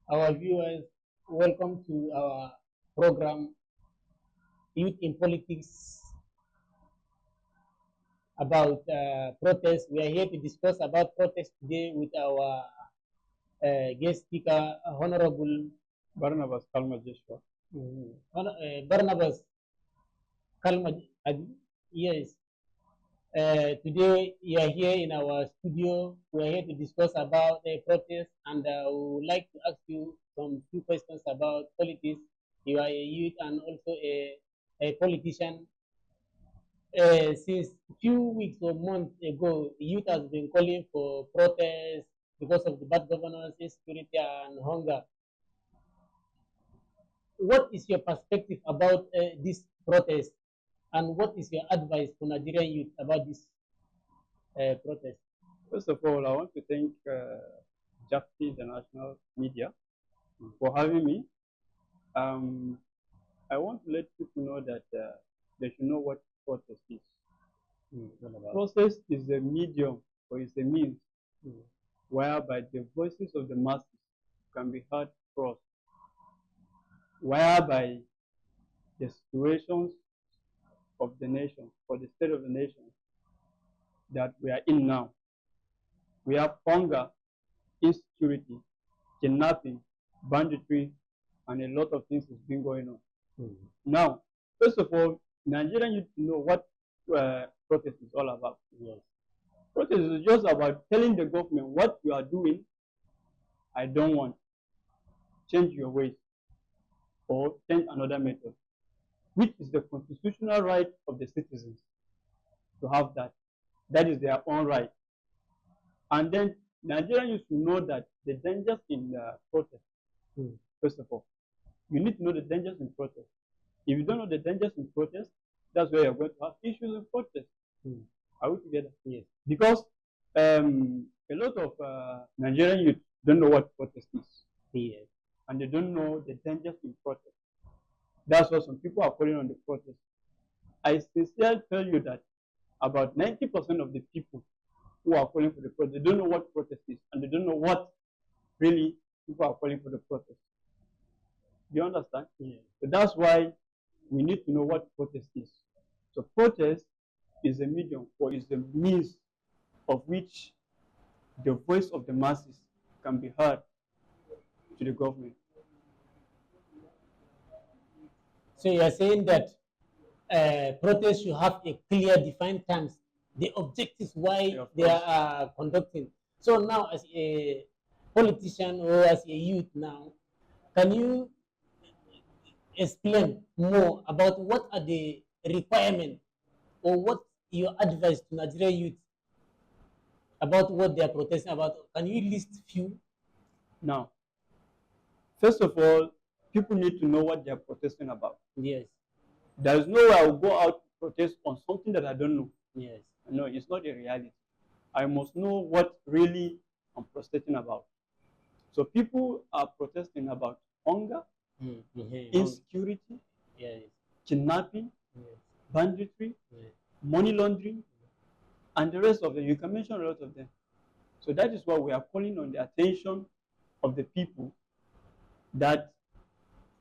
our viewers, welcome to our program Youth in Politics about protest. We are here to discuss about protest today with our guest speaker, Honorable Barnabas Kalma Joshua. Barnabas Kalma. Yes. Today we are here in our studio. We are here to discuss about the protest, and we would like to ask you some few questions about politics. You are a youth and also a politician. Since few weeks or months ago, youth has been calling for protest because of the bad governance, insecurity, and hunger. What is your perspective about this protest, and what is your advice for Nigerian youth about this protest? First of all, I want to thank JAPTI, the national media, for having me. I want to let people know that they should know what protest is. Protest is a medium or is a means whereby the voices of the masses can be heard across, whereby the situations of the nation or the state of the nation that we are in now. We have hunger, insecurity, kidnapping, banditry, and a lot of things has been going on. Now, first of all, Nigerians need to know what protest is all about. Yes. Protest is just about telling the government what you are doing, I don't want. Change your ways or change another method, which is the constitutional right of the citizens to have that. That is their own right. And then Nigerians used to know that the dangers in protest, first of all. You need to know the dangers in protest. If you don't know the dangers in protest, that's where you're going to have issues in protest. Are we together? Yes. Because a lot of Nigerian youth don't know what protest is. Yes. And they don't know the dangers in protest. That's why some people are calling on the protest. I sincerely tell you that about 90% of the people who are calling for the protest, they don't know what protest is, and they don't know what really people are calling for the protest. Do you understand? Yes. So that's why we need to know what protest is. So protest is a medium or is the means of which the voice of the masses can be heard to the government. So you are saying that protests should have a clear, defined terms, the objectives why Yeah, they are conducting. So now, as a politician or as a youth now, can you explain more about what are the requirements or what your advice to Nigerian youth about what they are protesting about? Can you list few? Now, first of all, people need to know what they are protesting about. Yes. There is no way I will go out to protest on something that I don't know. Yes. No, it's not a reality. I must know what really I'm protesting about. So people are protesting about hunger, insecurity, Yes. kidnapping, Yes. banditry, Yes. money laundering, and the rest of them. You can mention a lot of them. So that is why we are calling on the attention of the people that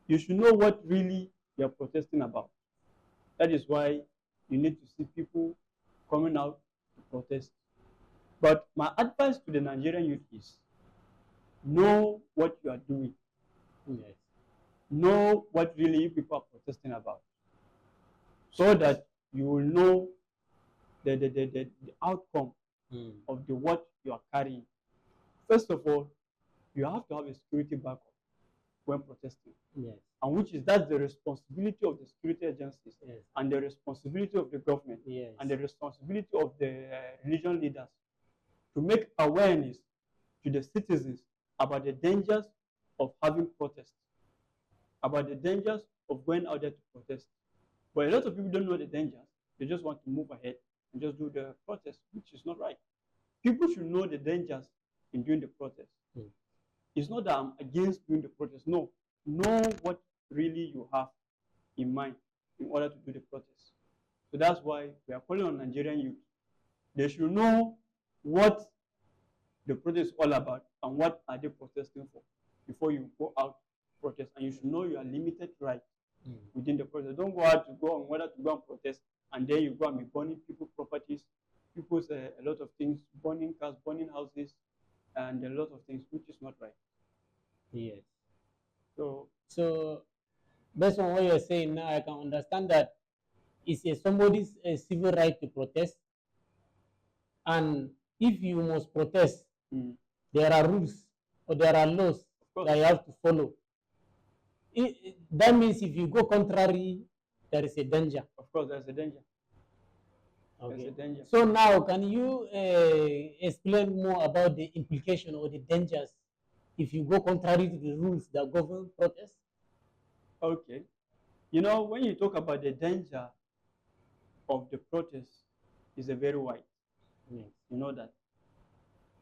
you should know what really you are protesting about. That is why you need to see people coming out to protest. But my advice to the Nigerian youth is know what you are doing. Yes. Know what really people are protesting about. So that you will know the outcome of the what you are carrying. First of all, you have to have a security backup when protesting. Yes. And which is that's the responsibility of the security agencies. Yes. And the responsibility of the government. Yes. And the responsibility of the religion leaders to make awareness to the citizens about the dangers of having protests, about the dangers of going out there to protest. But a lot of people don't know the dangers. They just want to move ahead and just do the protest, which is not right. People should know the dangers in doing the protest. It's not that I'm against doing the protest. No. Know what really you have in mind in order to do the protest. So that's why we are calling on Nigerian youth. They should know what the protest is all about and what are they protesting for. before you go out protest, and you should know your limited right Mm. within the protest. Don't go out to go on whether to go and protest, and then you go and be burning people's properties, people's a lot of things, burning cars, burning houses, and a lot of things, which is not right. Yes. So So based on what you're saying now, I can understand that it's somebody's civil right to protest, and if you must protest, there are rules or there are laws that you have to follow. That means if you go contrary, there is a danger. of course, there's a danger. Okay. There's a danger. So now, can you explain more about the implication or the dangers if you go contrary to the rules that govern protests? Okay. You know, when you talk about the danger of the protest, is a very wide. Yes. You know that.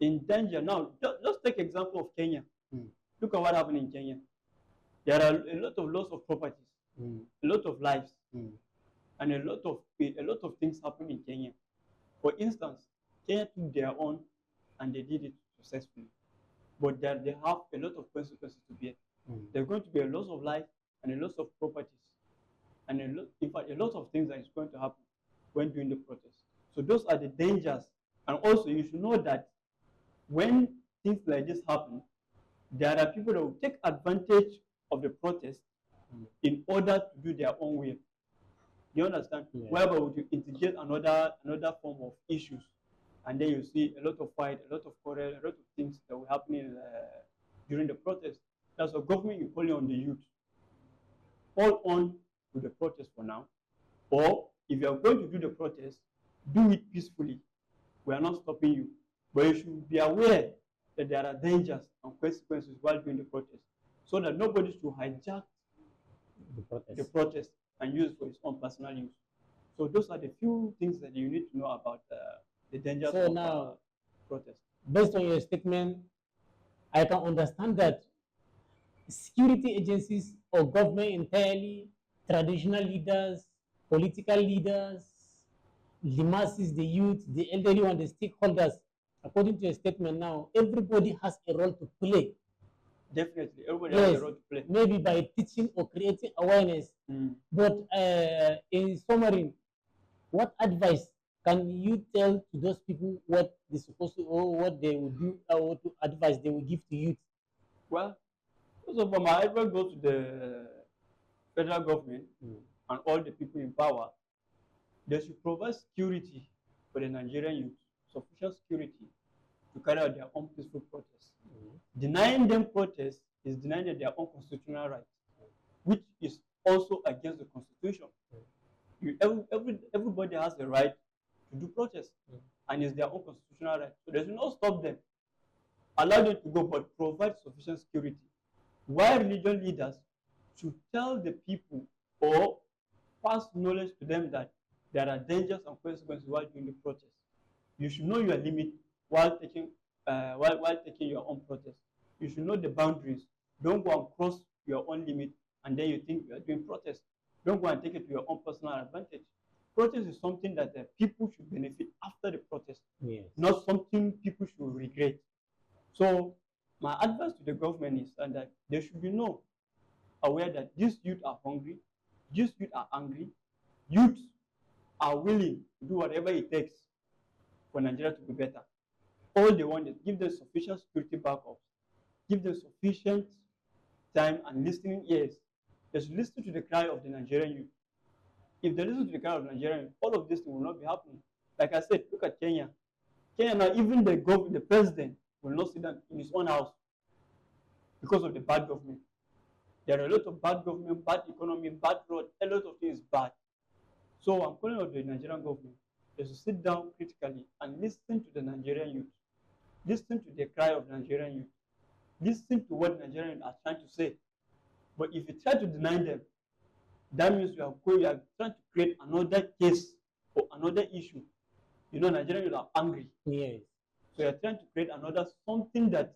In danger now, just take example of Kenya. Look at what happened in Kenya. There are a lot of loss of properties, a lot of lives, and a lot of things happen in Kenya. For instance, Kenya took their own and they did it successfully, but they have a lot of consequences to bear. There's going to be a loss of life and a loss of properties, and in fact, a lot of things that is going to happen when doing the protest. So those are the dangers, and also you should know that when things like this happen, there are people that will take advantage of the protest in order to do their own will. You understand? Yeah. Whereby would you integrate another form of issues, and then you see a lot of fight, a lot of quarrel, a lot of things that were happening during the protest. That's what government is calling on the youth. Hold on to the protest for now, or if you are going to do the protest, do it peacefully. We are not stopping you, but you should be aware that there are dangers and consequences while doing the protest, so that nobody should hijack the protest and use it for his own personal use. So those are the few things that you need to know about the dangers of protest. Based on your statement, I can understand that security agencies or government entirely, traditional leaders, political leaders, the masses, the youth, the elderly and the stakeholders, according to your statement now, everybody has a role to play. Definitely, everybody has a role to play. Maybe by teaching or creating awareness. But in summary, what advice can you tell to those people what they're supposed to, or what they will do, or what advice they will give to youth? Well, first of all, my advice goes to the federal government and all the people in power. They should provide security for the Nigerian youth, sufficient security to carry out their own peaceful protests. Denying them protest is denying them their own constitutional right, which is also against the constitution. Everybody has the right to do protest, and it's their own constitutional right. So they should not stop them. Allow them to go, but provide sufficient security. While religion leaders should tell the people or pass knowledge to them that there are dangers and consequences while doing the protest. You should know your limit while taking your own protest. You should know the boundaries. Don't go and cross your own limit and then you think you are doing protest. Don't go and take it to your own personal advantage. Protest is something that people should benefit after the protest, not something people should regret. So my advice to the government is that they should be aware that these youth are hungry, these youth are angry, youth are willing to do whatever it takes for Nigeria to be better. All they want is give them sufficient security backups, give them sufficient time and listening ears. They should listen to the cry of the Nigerian youth. If they listen to the cry of the Nigerian youth, all of this will not be happening. Like I said, look at Kenya. Kenya now, even the president will not sit down in his own house because of the bad government. There are a lot of bad government, bad economy, bad road, a lot of things bad. So I'm calling on the Nigerian government. They should sit down critically and listen to the Nigerian youth. Listen to the cry of the Nigerian youth. Listen to what Nigerians are trying to say. But if you try to deny them, that means you are trying to create another case or another issue. You know, Nigerians are angry. Yes. So you're trying to create another something that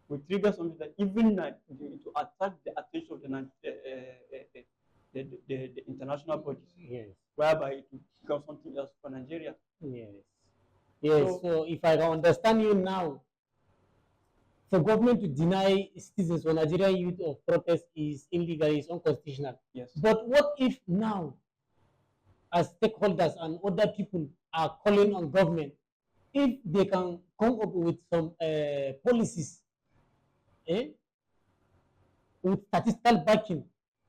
will trigger something that even to attract the attention of the international bodies. Yes. Whereby it will become something else for Nigeria. Yes. Yes. So if I can understand you now, for government to deny citizens or Nigerian youth of protest is illegal, is unconstitutional. Yes. But what if now, as stakeholders and other people are calling on government, if they can come up with some policies, eh, with statistical backing,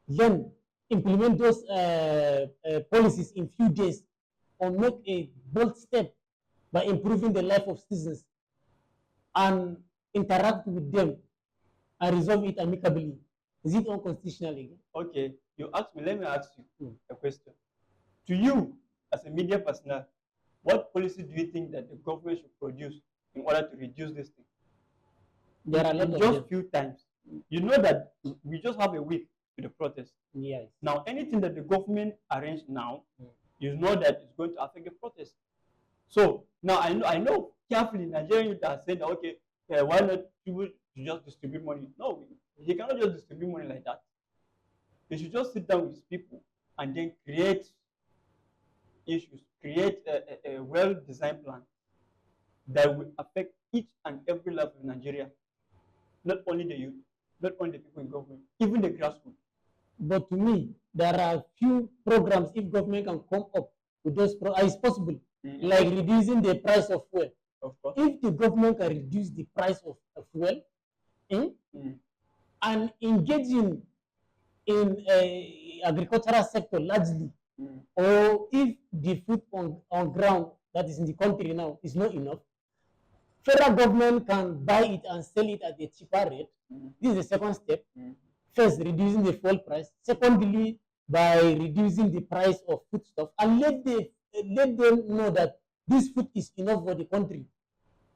then implement those policies in few days, or make a bold step by improving the life of citizens and interact with them and resolve it amicably. Is it unconstitutional again? Okay, you asked me, let me ask you Mm. a question. To you, as a media personnel, what policy do you think that the government should produce in order to reduce this thing? There are a lot in of just them. few times. You know that we just have a week to the protest. Yes. Now, anything that the government arranged now, Mm. you know that it's going to affect the protest. So now I know carefully Nigerian youth are saying that okay, why not people to just distribute money? No, he cannot just distribute money like that. They should just sit down with people and then create issues, create a well-designed plan that will affect each and every level in Nigeria, not only the youth, not only the people in government, even the grassroots. But to me, there are few programs if government can come up with those is possible, like reducing the price of fuel. Of course. If the government can reduce the price of fuel, and engaging in agricultural sector largely, or if the food on ground that is in the country now is not enough, federal government can buy it and sell it at a cheaper rate. This is the second step. First, reducing the fuel price. Secondly, by reducing the price of foodstuff, and let them know that this food is enough for the country.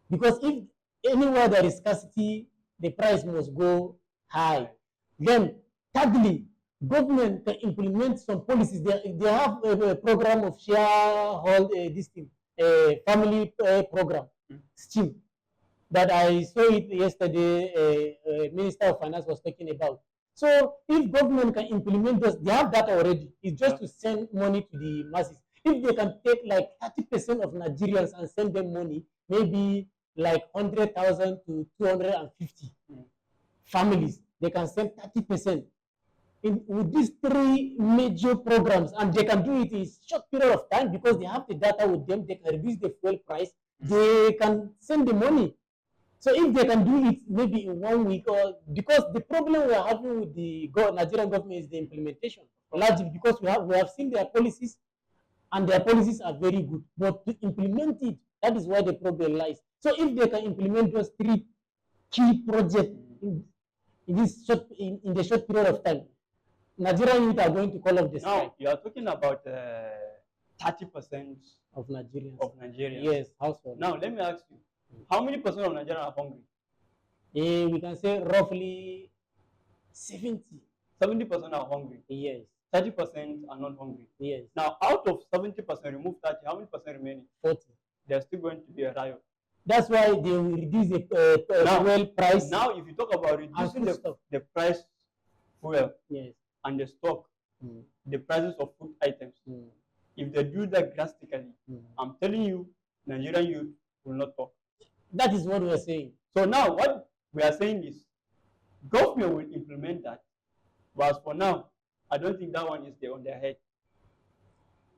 Because if anywhere there is scarcity, the price must go high. Then, thirdly, government can implement some policies. They have a program of sharehold this thing, a family program scheme that I saw it yesterday. Minister of Finance was talking about. So if government can implement those, they have that already. It's just to send money to the masses. If they can take like 30% of Nigerians and send them money, maybe like 100,000 to 250 families, they can send 30%. With these three major programs, and they can do it in a short period of time because they have the data with them. They can reduce the fuel price. They can send the money. So if they can do it maybe in 1 week, or because the problem we are having with the Nigerian government is the implementation, largely because we have seen their policies, and their policies are very good, but to implement it, that is where the problem lies. So if they can implement those three key projects in the short period of time, Nigerian youth are going to call off the strike. Now you are talking about 30% of Nigerians. Yes, household. Now let me ask you, how many percent of Nigerians are hungry? We can say roughly 70. 70% are hungry. Yes. 30% are not hungry. Yes. Now, out of 70%, remove 30, how many percent remaining? 40. There's still going to be a riot. That's why they will reduce the fuel price. Now, if you talk about reducing the price fuel and the stock, the prices of food items, if they do that drastically, I'm telling you, Nigerian youth will not talk. That is what we are saying. So now what we are saying is government will implement that. But as for now, I don't think that one is there on their head.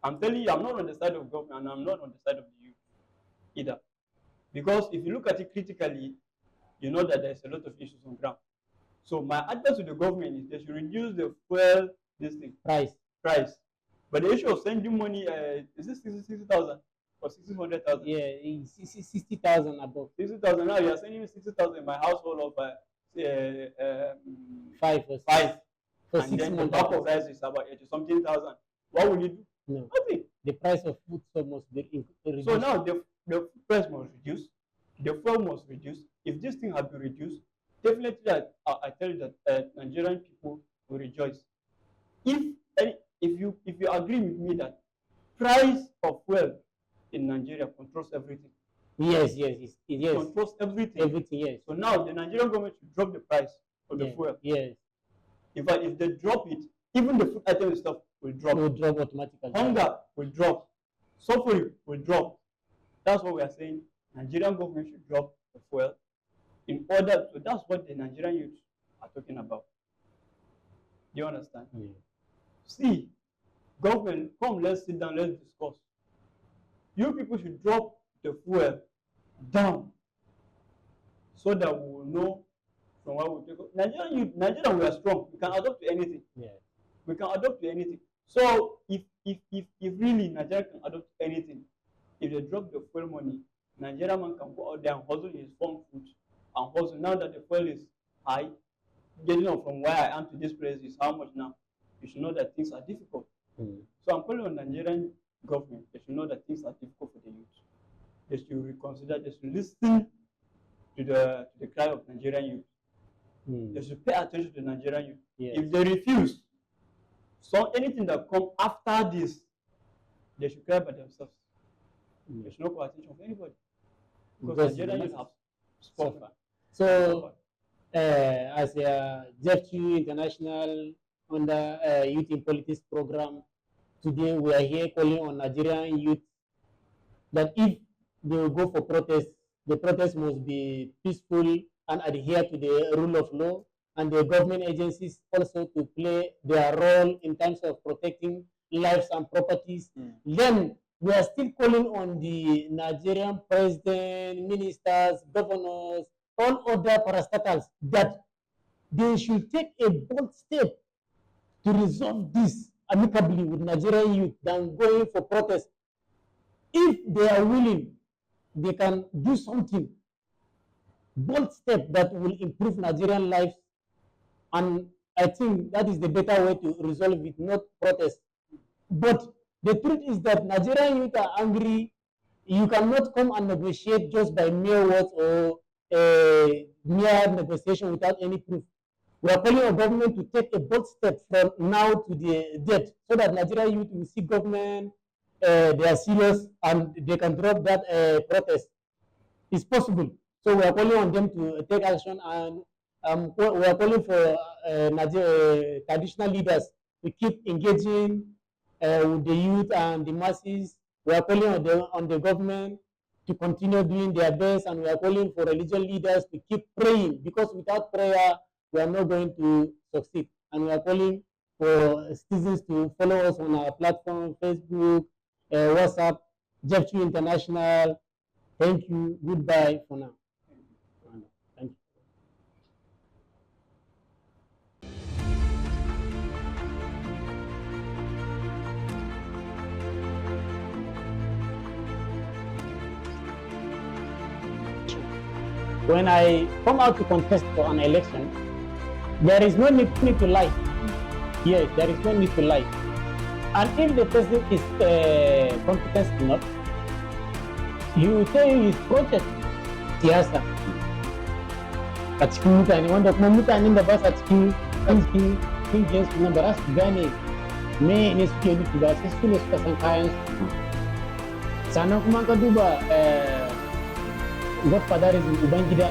I'm telling you, I'm not on the side of government and I'm not on the side of the youth either. Because if you look at it critically, you know that there's a lot of issues on ground. So my advice to the government is they should reduce the fuel price. But the issue of sending money, is it 60,000 or 600,000? Yeah, 60,000 above. 60,000 now, you are sending me 60,000 in my household of 5 or 6. For and 6 then months. The pack of rice is about 80-something thousand. What will you do? No. Nothing. The price of food must be reduced. So now the price must reduce, the fuel must reduce. If this thing has been reduced, definitely I tell you that Nigerian people will rejoice. If you agree with me that price of fuel in Nigeria controls everything. Yes. Controls everything. Everything, yes. So now the Nigerian government should drop the price of the fuel. Yes. In fact, if they drop it, even the food item and stuff will drop. It will drop automatically. Hunger will drop. Suffering will drop. That's what we are saying. Nigerian government should drop the fuel. in order, so that's what the Nigerian youth are talking about. Do you understand? Yeah. See, government, come, let's sit down, let's discuss. You people should drop the fuel down so that we will know from where we take off. Nigeria, we are strong. We can adopt to anything. Yeah. We can adopt to anything. So if really Nigeria can adopt to anything, if they drop the fuel money, Nigerian man can go out there and hustle his farm food and hustle. Now that the fuel is high, getting up from where I am to this place is how much now? You should know that things are difficult. So I'm calling on Nigerian government. They should know that things are difficult for the youth. They should reconsider. They should listen to the cry of Nigerian youth. They should pay attention to the Nigerian youth. Yes. If they refuse, so anything that comes after this, they should cry by themselves. They should not call attention of anybody. Because Nigerian youth have spoken. So, as a Jeff2 International under Youth in Politics program, today we are here calling on Nigerian youth that if they will go for protest, the protest must be peaceful and adhere to the rule of law, and the government agencies also to play their role in terms of protecting lives and properties. Then we are still calling on the Nigerian president, ministers, governors, all other parastatals that they should take a bold step to resolve this amicably with Nigerian youth than going for protest. If they are willing, they can do something, bold step that will improve Nigerian lives, and I think that is the better way to resolve it, not protest. But the truth is that Nigerian youth are angry. You cannot come and negotiate just by mere words or mere negotiation without any proof. We are calling on government to take a bold step from now to the date so that Nigerian youth will see government, they are serious and they can drop that protest. It's possible. So we are calling on them to take action, and we are calling for traditional leaders to keep engaging with the youth and the masses. We are calling on the government to continue doing their best, and we are calling for religious leaders to keep praying, because without prayer, we are not going to succeed. And we are calling for citizens to follow us on our platform, Facebook, WhatsApp, Jeff2 International. Thank you. Goodbye for now. Thank you. When I come out to contest for an election, there is no need to lie. Yes, there is no need to lie. And if the person is competent enough, he will tell you his project, siyasa. A cikin mutane, wanda kuma mutanen da ba sa cikin kungiyar su nan ba za su gane me ne suke nufi ba, sai su ne suka san kayan su. Sannan kuma ka duba godfatherism, ubangida.